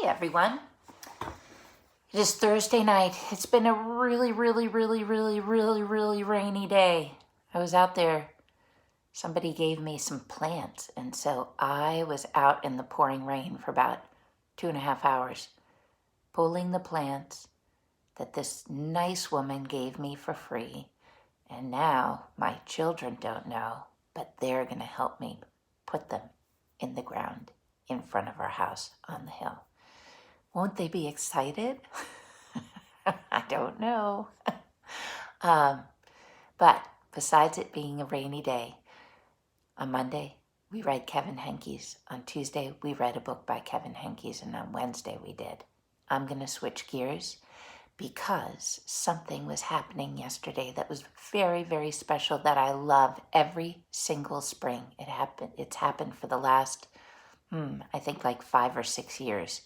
Hey everyone. It is Thursday night. It's been a really rainy day. I was out there. Somebody gave me some plants, and so I was out in the pouring rain for about 2.5 hours, pulling the plants that this nice woman gave me for free. And now my children don't know, but they're going to help me put them in the ground in front of our house on the hill. Won't they be excited? I don't know. But besides it being a rainy day, on Monday we read Kevin Henkes. On Tuesday we read a book by Kevin Henkes, and on Wednesday we did. I'm going to switch gears because something was happening yesterday that was very special that I love every single spring. It's happened for the last, I think like 5 or 6 years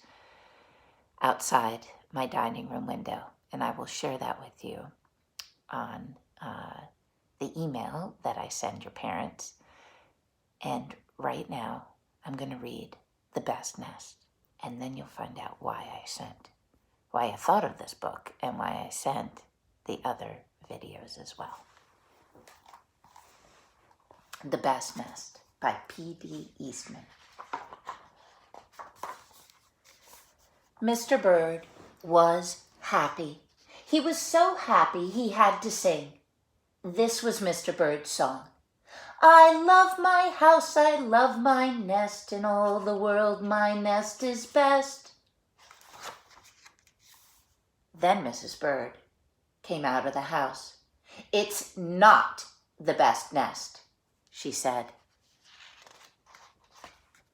outside my dining room window. And I will share that with you on the email that I send your parents. And right now, I'm going to read The Best Nest. And then you'll find out why I thought of this book and why I sent the other videos as well. The Best Nest by P.D. Eastman. Mr. Bird was happy. He was so happy he had to sing. This was Mr. Bird's song. I love my house, I love my nest, in all the world my nest is best. Then Mrs. Bird came out of the house. It's not the best nest, she said.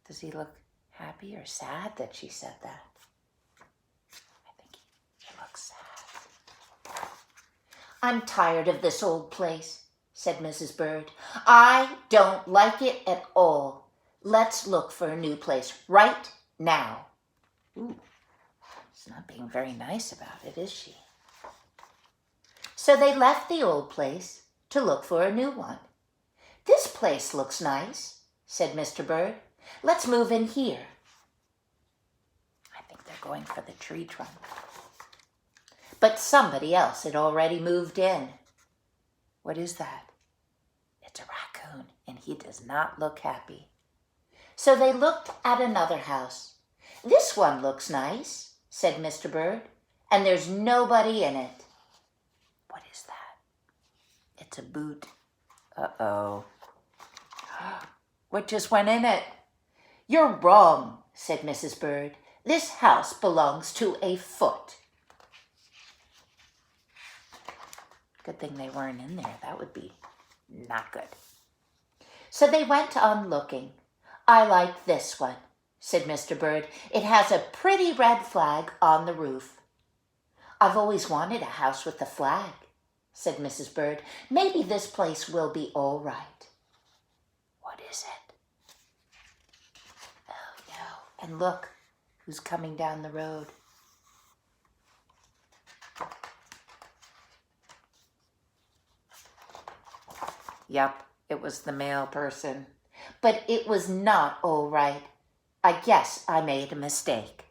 Does he look happy or sad that she said that? Sad. I'm tired of this old place, said Mrs. Bird. I don't like it at all. Let's look for a new place right now. Ooh, she's not being very nice about it, is she? So they left the old place to look for a new one. This place looks nice, said Mr. Bird. Let's move in here. I think they're going for the tree trunk. But somebody else had already moved in. What is that? It's a raccoon, and he does not look happy. So they looked at another house. This one looks nice, said Mr. Bird, and there's nobody in it. What is that? It's a boot. Uh-oh. What just went in it? You're wrong, said Mrs. Bird. This house belongs to a foot. Good thing they weren't in there. That would be not good. So they went on looking. I like this one, said Mr. Bird. It has a pretty red flag on the roof. I've always wanted a house with a flag, said Mrs. Bird. Maybe this place will be all right. What is it? Oh, no. And look who's coming down the road. Yep, it was the male person. But it was not all right. I guess I made a mistake,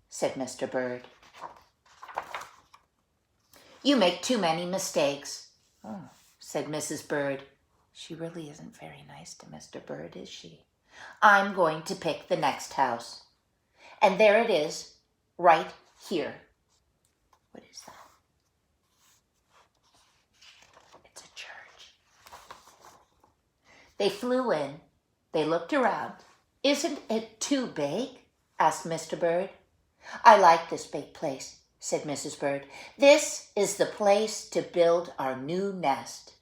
said Mr. Bird. You make too many mistakes, said Mrs. Bird. She really isn't very nice to Mr. Bird, is she? I'm going to pick the next house. And there it is, right here. What is that? They flew in. They looked around. Isn't it too big? Asked Mr. Bird. I like this big place, said Mrs. Bird. This is the place to build our new nest.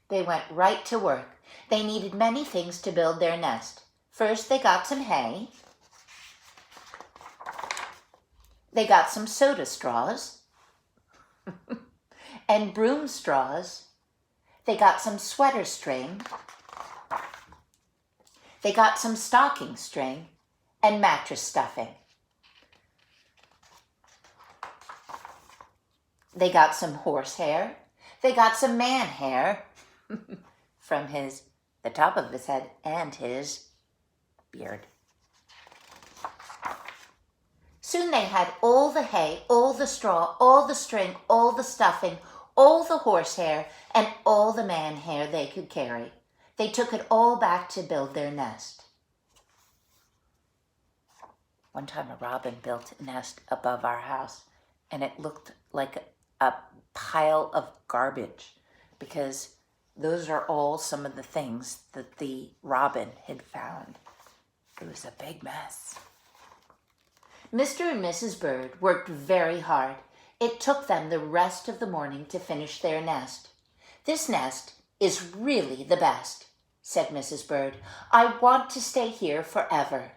They went right to work. They needed many things to build their nest. First, they got some hay. They got some soda straws and broom straws. They got some sweater string. They got some stocking string and mattress stuffing. They got some horsehair. They got some man hair from the top of his head and his beard. Soon they had all the hay, all the straw, all the string, all the stuffing, all the horsehair, and all the man hair they could carry. They took it all back to build their nest. One time a robin built a nest above our house, and it looked like a pile of garbage, because those are all some of the things that the robin had found. It was a big mess. Mr. and Mrs. Bird worked very hard. It took them the rest of the morning to finish their nest. "This nest is really the best," said Mrs. Bird. "I want to stay here forever."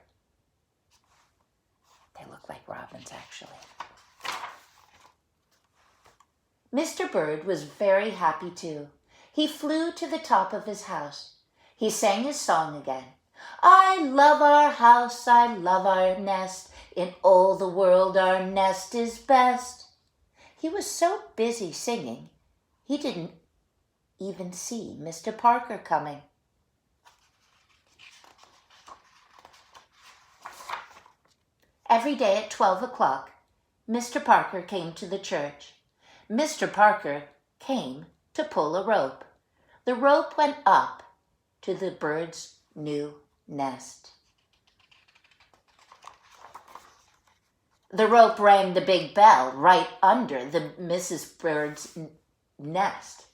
They look like robins, actually. Mr. Bird was very happy too. He flew to the top of his house. He sang his song again. "I love our house, I love our nest. In all the world our nest is best." He was so busy singing, he didn't even see Mr. Parker coming. Every day at 12 o'clock, Mr. Parker came to the church. Mr. Parker came to pull a rope. The rope went up to the bird's new nest. The rope rang the big bell right under the Mrs. Bird's nest.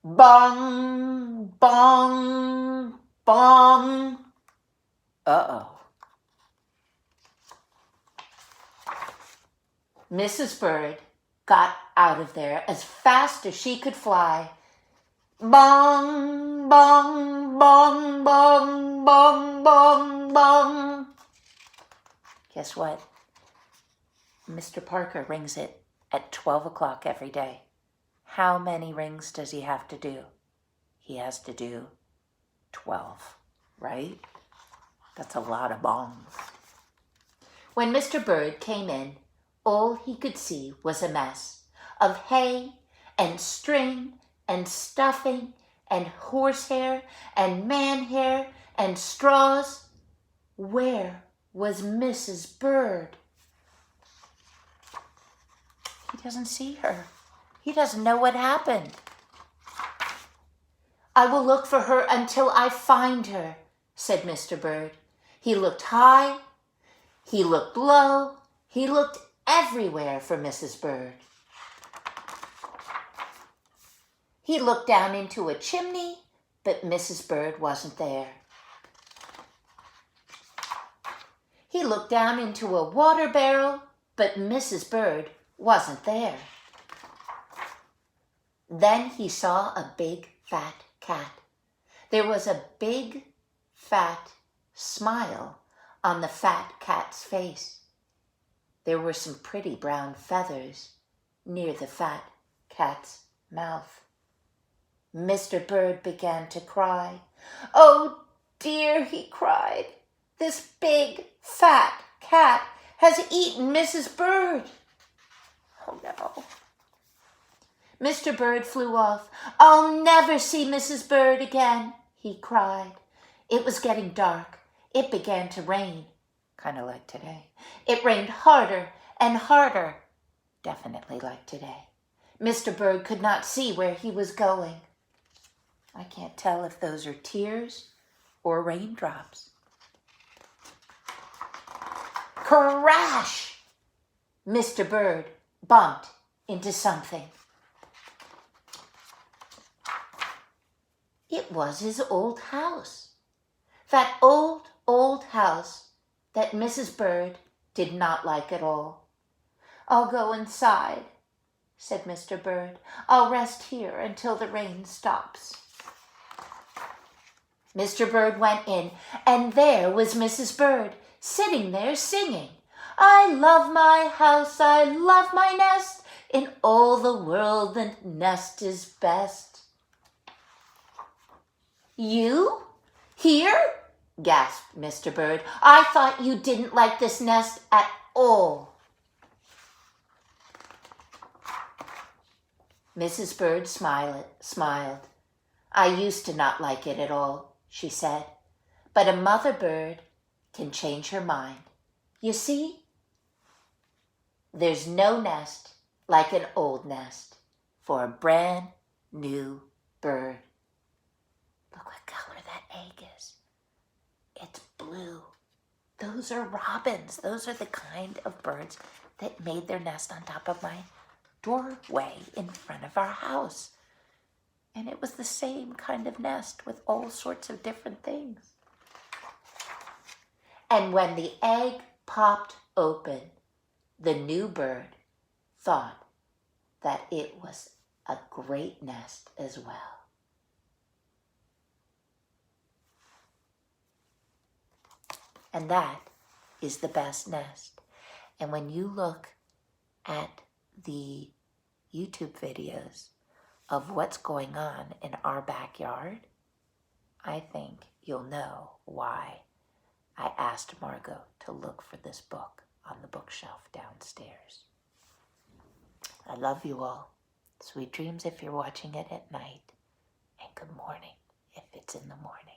Bong, bong, bong. Uh-oh. Mrs. Bird got out of there as fast as she could fly. Bong, bong, bong, bong, bong, bong, bong. Guess what? Mr. Parker rings it at 12 o'clock every day. How many rings does he have to do? He has to do 12, right? That's a lot of bongs. When Mr. Bird came in, all he could see was a mess of hay and string and stuffing and horsehair and man hair and straws. Where was Mrs. Bird? He doesn't see her. He doesn't know what happened. "I will look for her until I find her," said Mr. Bird. He looked high, he looked low, he looked everywhere for Mrs. Bird. He looked down into a chimney, but Mrs. Bird wasn't there. He looked down into a water barrel, but Mrs. Bird wasn't there. Then he saw a big fat cat. There was a big fat smile on the fat cat's face. There were some pretty brown feathers near the fat cat's mouth. Mr. Bird began to cry. "Oh dear," he cried. "This big fat cat has eaten Mrs. Bird." Oh no. Mr. Bird flew off. "I'll never see Mrs. Bird again," he cried. It was getting dark. It began to rain, kind of like today. It rained harder and harder, definitely like today. Mr. Bird could not see where he was going. I can't tell if those are tears or raindrops. Crash! Mr. Bird bumped into something. It was his old house. That old house that Mrs. Bird did not like at all. "I'll go inside," said Mr. Bird. "I'll rest here until the rain stops." Mr. Bird went in, and there was Mrs. Bird sitting there singing. "I love my house, I love my nest. In all the world the nest is best." "You? Here?" gasped Mr. Bird. "I thought you didn't like this nest at all." Mrs. Bird smiled. "I used to not like it at all," she said. "But a mother bird can change her mind. You see, There's no nest like an old nest for a brand new bird. Look what color that egg is. It's blue. Those are robins. Those are the kind of birds that made their nest on top of my doorway in front of our house. And it was the same kind of nest with all sorts of different things. And when the egg popped open, the new bird thought that it was a great nest as well. And that is the best nest. And when you look at the YouTube videos of what's going on in our backyard, I think you'll know why I asked Margot to look for this book on the bookshelf downstairs. I love you all. Sweet dreams if you're watching it at night, and good morning if it's in the morning.